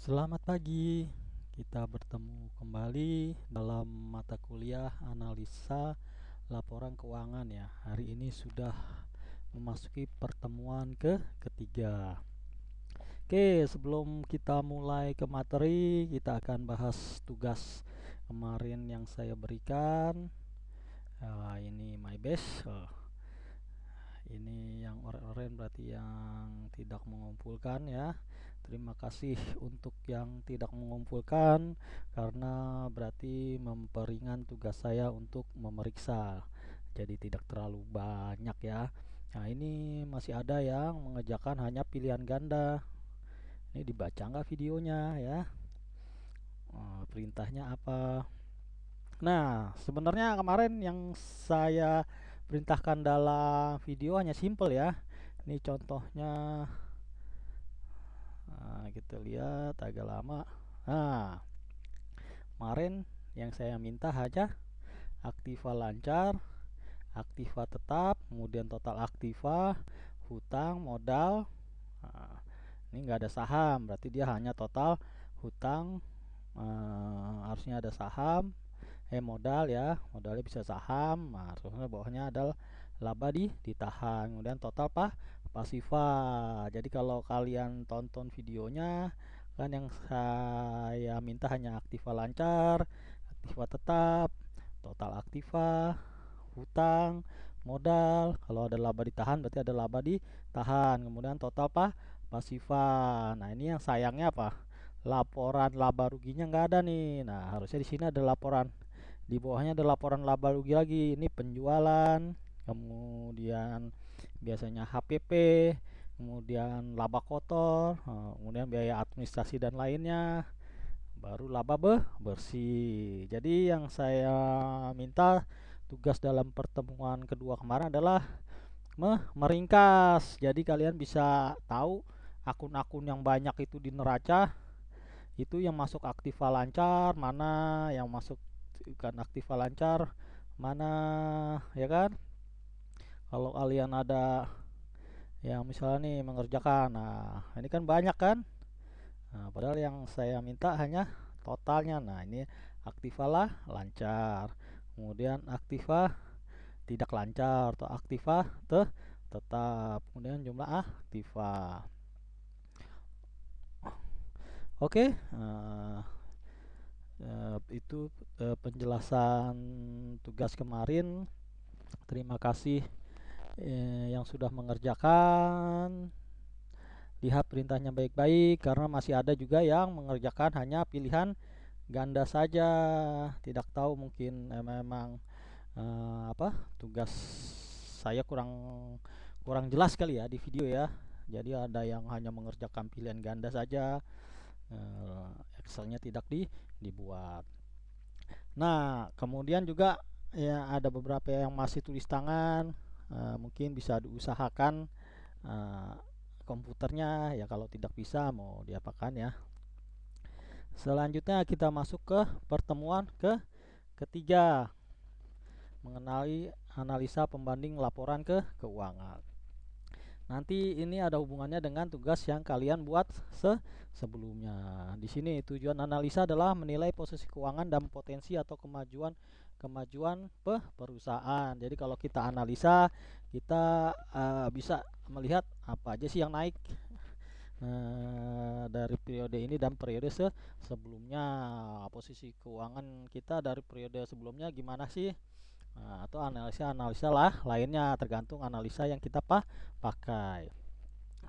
Selamat pagi, kita bertemu kembali dalam mata kuliah analisa laporan keuangan ya. Hari ini sudah memasuki pertemuan ketiga. Oke, sebelum kita mulai ke materi, kita akan bahas tugas kemarin yang saya berikan. Ini my best. Ini yang oren-oren berarti yang tidak mengumpulkan ya. Terima kasih untuk yang tidak mengumpulkan karena berarti memperingan tugas saya untuk memeriksa. Jadi tidak terlalu banyak ya. Nah, ini masih ada yang mengerjakan hanya pilihan ganda. Ini dibaca nggak videonya ya? Perintahnya apa? Nah, sebenarnya kemarin yang saya perintahkan dalam video hanya simple ya. Ini contohnya. Nah, kita lihat agak lama. Nah, kemarin yang saya minta hanya aktiva lancar, aktiva tetap, kemudian total aktiva, hutang, modal. Nah, ini nggak ada saham, berarti dia hanya total hutang. Harusnya ada saham, modal ya, modalnya bisa saham. Nah, terusnya bawahnya adalah laba ditahan, kemudian total pasiva. Jadi kalau kalian tonton videonya kan yang saya minta hanya aktiva lancar, aktiva tetap, total aktiva, hutang, modal. Kalau ada laba ditahan berarti ada laba ditahan, kemudian total pasiva. Nah, ini yang sayangnya apa? Laporan laba ruginya nggak ada nih. Nah, harusnya di sini ada laporan, di bawahnya ada laporan laba rugi lagi. Ini penjualan, kemudian biasanya HPP, kemudian laba kotor, kemudian biaya administrasi dan lainnya, baru laba bersih. Jadi yang saya minta tugas dalam pertemuan kedua kemarin adalah meringkas. Jadi kalian bisa tahu akun-akun yang banyak itu di neraca itu yang masuk aktiva lancar, mana yang masuk bukan aktiva lancar, mana, ya kan? Kalau kalian ada yang misalnya nih mengerjakan, nah ini kan banyak kan? Nah, padahal yang saya minta hanya totalnya. Nah, ini aktiva lah lancar, kemudian aktiva tidak lancar atau aktiva tetap, kemudian jumlah aktiva. Oke, itu penjelasan tugas kemarin. Terima kasih yang sudah mengerjakan. Lihat perintahnya baik-baik karena masih ada juga yang mengerjakan hanya pilihan ganda saja. Tidak tahu mungkin memang tugas saya kurang kurang jelas kali ya di video ya. Jadi ada yang hanya mengerjakan pilihan ganda saja. Excelnya tidak dibuat. Nah, kemudian juga ya ada beberapa yang masih tulis tangan. Mungkin bisa diusahakan komputernya ya, kalau tidak bisa mau diapakan ya. Selanjutnya kita masuk ke pertemuan ketiga, mengenai analisa pembanding laporan keuangan. Nanti ini ada hubungannya dengan tugas yang kalian buat sebelumnya. Di sini tujuan analisa adalah menilai posisi keuangan dan potensi atau kemajuan perusahaan. Jadi kalau kita analisa, kita bisa melihat apa aja sih yang naik dari periode ini dan periode sebelumnya. Posisi keuangan kita dari periode sebelumnya gimana sih? Atau analisa-analisa lah lainnya, tergantung analisa yang kita pakai.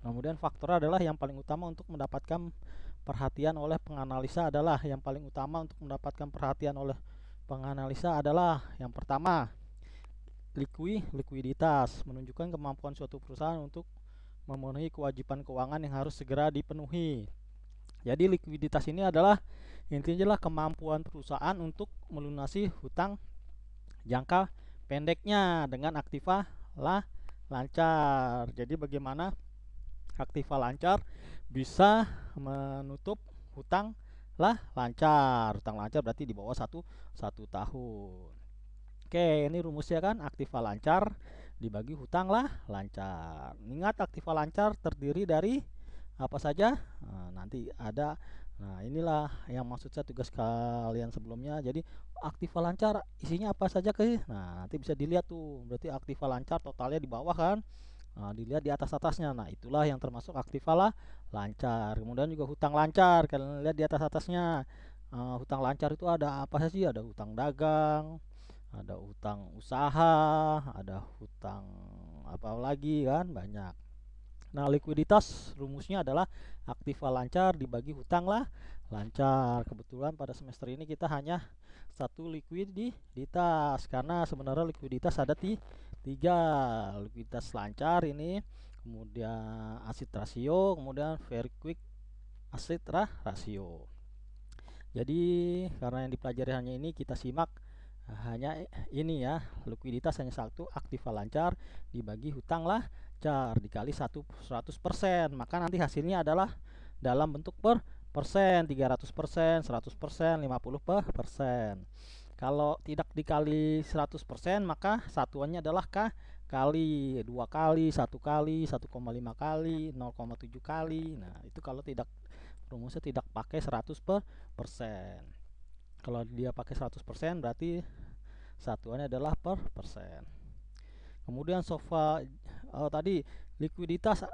Kemudian faktor adalah yang paling utama untuk mendapatkan perhatian oleh penganalisa adalah yang pertama likuiditas, menunjukkan kemampuan suatu perusahaan untuk memenuhi kewajiban keuangan yang harus segera dipenuhi. Jadi likuiditas ini adalah intinya kemampuan perusahaan untuk melunasi hutang jangka pendeknya dengan aktiva lancar. Jadi bagaimana aktiva lancar bisa menutup hutang lancar. Hutang lancar berarti di bawah satu tahun. Oke, ini rumusnya kan, aktiva lancar dibagi hutang lancar. Ingat, aktiva lancar terdiri dari apa saja? Nanti ada Nah, inilah yang maksud saya tugas kalian sebelumnya. Jadi aktiva lancar isinya apa saja ke? Nah, nanti bisa dilihat tuh. Berarti aktiva lancar totalnya di bawah kan? Nah, dilihat di atas-atasnya. Nah, itulah yang termasuk aktiva lah lancar. Kemudian juga hutang lancar. Kalian lihat di atas-atasnya. Hutang lancar itu ada apa sih? Ada hutang dagang, ada hutang usaha, ada hutang apa lagi kan? Banyak. Nah, likuiditas rumusnya adalah aktiva lancar dibagi hutang lah lancar. Kebetulan pada semester ini kita hanya satu likuiditas karena sebenarnya likuiditas ada tiga. Likuiditas lancar ini, kemudian aset rasio, kemudian very quick aset rasio. Jadi karena yang dipelajari hanya ini, kita simak hanya ini ya, likuiditas hanya satu, aktiva lancar dibagi hutang lancar dikali 100%, maka nanti hasilnya adalah dalam bentuk persen, 300%, 100%, 50%. Kalau tidak dikali 100%, maka satuannya adalah kali, 2 kali, 1 kali, 1,5 kali, 0,7 kali. Nah, itu kalau tidak, rumusnya tidak pakai 100%. Kalau dia pakai 100% berarti satuannya adalah persen. Kemudian tadi likuiditas,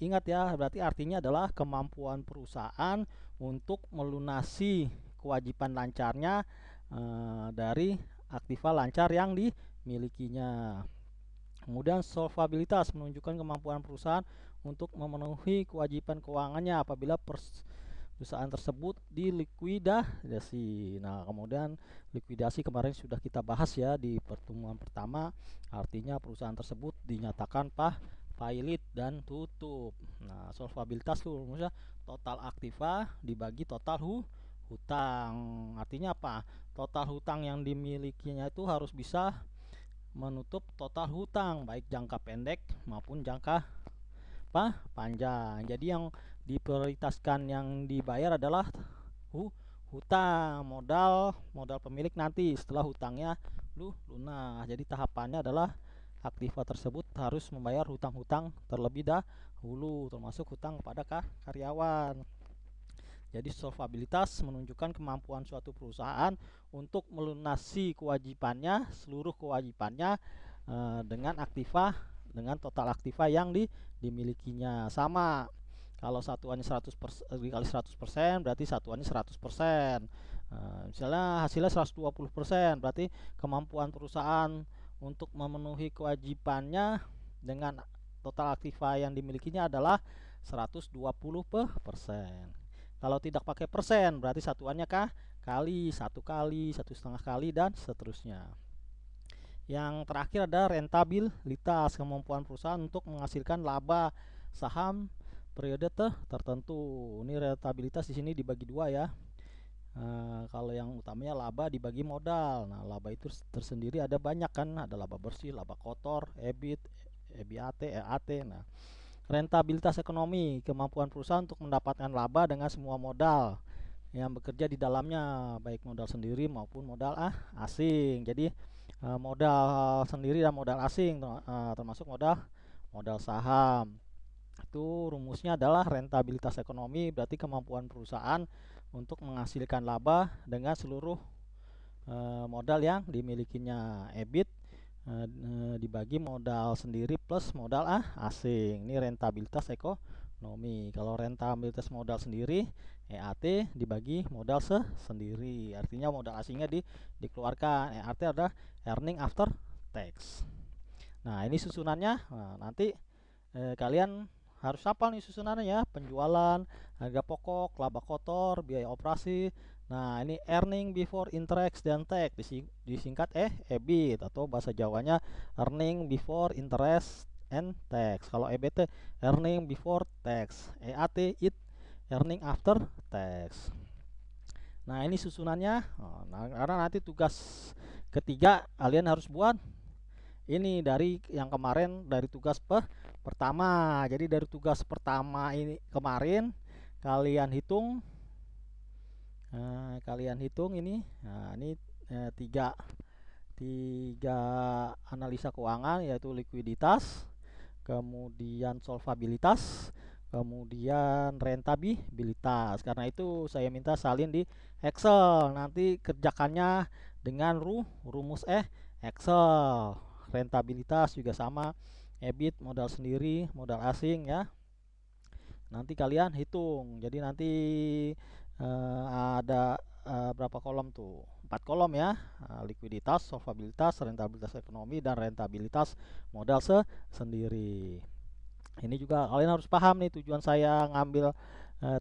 ingat ya, berarti artinya adalah kemampuan perusahaan untuk melunasi kewajiban lancarnya dari aktiva lancar yang dimilikinya. Kemudian solvabilitas menunjukkan kemampuan perusahaan untuk memenuhi kewajiban keuangannya apabila perusahaan tersebut dilikuidasi. Nah, kemudian likuidasi kemarin sudah kita bahas ya di pertemuan pertama, artinya perusahaan tersebut dinyatakan pailit dan tutup. Nah, solvabilitas tuh rumusnya total aktiva dibagi total hutang. Artinya apa? Total hutang yang dimilikinya itu harus bisa menutup total hutang baik jangka pendek maupun jangka panjang. Jadi yang diprioritaskan yang dibayar adalah hutang, modal pemilik nanti setelah hutangnya lunas. Jadi tahapannya adalah aktiva tersebut harus membayar hutang-hutang terlebih dahulu, termasuk hutang kepada karyawan. Jadi solvabilitas menunjukkan kemampuan suatu perusahaan untuk melunasi kewajibannya, seluruh kewajibannya dengan dengan total aktiva yang dimilikinya. Sama, kalau satuannya 100% dikali 100% berarti satuannya 100%. Misalnya hasilnya 120%, berarti kemampuan perusahaan untuk memenuhi kewajibannya dengan total aktiva yang dimilikinya adalah 120%. Kalau tidak pakai persen berarti satuannya kali, 1,5 kali, dan seterusnya. Yang terakhir ada rentabilitas, kemampuan perusahaan untuk menghasilkan laba saham periode tertentu. Ini rentabilitas di sini dibagi dua ya. Kalau yang utamanya laba dibagi modal. Nah, laba itu tersendiri ada banyak kan, ada laba bersih, laba kotor, EBIT, EBAT, EAT. Nah, rentabilitas ekonomi, kemampuan perusahaan untuk mendapatkan laba dengan semua modal yang bekerja di dalamnya, baik modal sendiri maupun modal asing. Jadi modal sendiri dan modal asing, termasuk modal saham. Itu rumusnya adalah rentabilitas ekonomi, berarti kemampuan perusahaan untuk menghasilkan laba dengan seluruh modal yang dimilikinya. EBIT dibagi modal sendiri plus modal asing. Ini rentabilitas ekonomi. Kalau rentabilitas modal sendiri, EAT dibagi modal sendiri. Artinya modal asingnya dikeluarkan. EAT adalah earning after tax. Nah, ini susunannya. Nah, nanti kalian harus hafal nih susunannya ya. Penjualan, harga pokok, laba kotor, biaya operasi. Nah, ini earning before interest dan tax, disingkat EBIT, atau bahasa Jawanya earning before interest and tax. Kalau EBT earning before tax, EAT earning after tax. Nah, ini susunannya. Nah, karena nanti tugas ketiga kalian harus buat ini dari yang kemarin, dari tugas pertama. Jadi dari tugas pertama ini kemarin kalian hitung ini. Nah, ini tiga analisa keuangan, yaitu likuiditas, kemudian solvabilitas, kemudian rentabilitas. Karena itu saya minta salin di Excel. Nanti kerjakannya dengan rumus Excel. Rentabilitas juga sama, EBIT modal sendiri, modal asing ya. Nanti kalian hitung. Jadi nanti ada berapa kolom tuh? 4 kolom ya. Likuiditas, solvabilitas, rentabilitas ekonomi, dan rentabilitas modal sendiri. Ini juga kalian harus paham nih, tujuan saya ngambil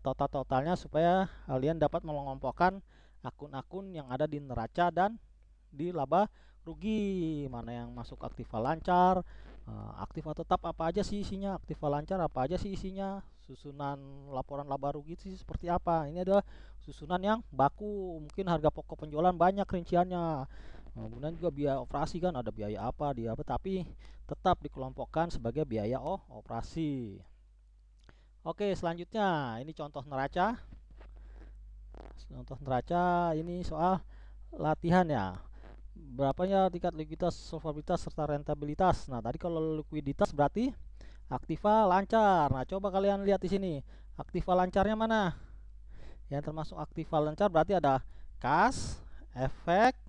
total-totalnya supaya kalian dapat mengelompokkan akun-akun yang ada di neraca dan di laba rugi, mana yang masuk aktiva lancar, aktiva tetap apa aja sih isinya, aktiva lancar apa aja sih isinya, susunan laporan laba rugi sih seperti apa. Ini adalah susunan yang baku, mungkin harga pokok penjualan banyak rinciannya, kemudian juga biaya operasi kan ada biaya apa dia apa, tapi tetap dikelompokkan sebagai biaya operasi. Oke, selanjutnya ini contoh neraca. Contoh neraca ini soal latihan ya. Berapanya tingkat likuiditas, solvabilitas, serta rentabilitas. Nah, tadi kalau likuiditas berarti aktiva lancar. Nah, coba kalian lihat di sini. Aktiva lancarnya mana? Yang termasuk aktiva lancar berarti ada kas, efek.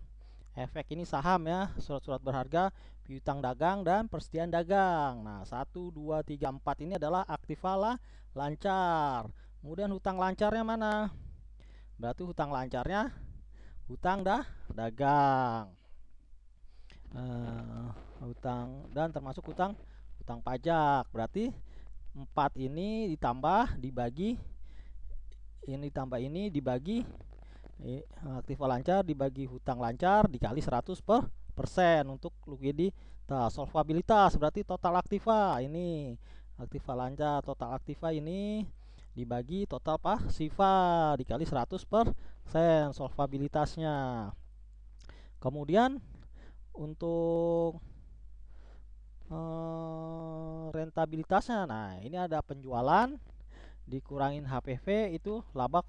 Efek ini saham ya, surat-surat berharga, piutang dagang, dan persediaan dagang. Nah, 1, 2, 3, 4 ini adalah aktiva lancar. Kemudian hutang lancarnya mana? Berarti hutang lancarnya hutang dagang. Hutang dan termasuk hutang pajak. Berarti 4 ini ditambah dibagi ini dibagi aktiva lancar dibagi hutang lancar dikali 100% untuk likuiditas. Solvabilitas berarti total aktiva, ini aktiva lancar total aktiva ini dibagi total pasiva dikali 100% solvabilitasnya. Kemudian untuk rentabilitasnya, nah ini ada penjualan dikurangin HPV itu laba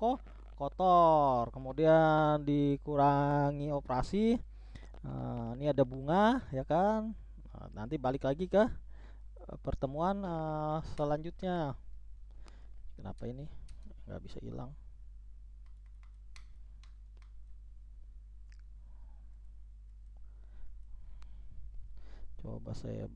kotor, kemudian dikurangi operasi. Ini ada bunga ya kan. Nanti balik lagi ke pertemuan selanjutnya. Kenapa ini nggak bisa hilang? Coba saya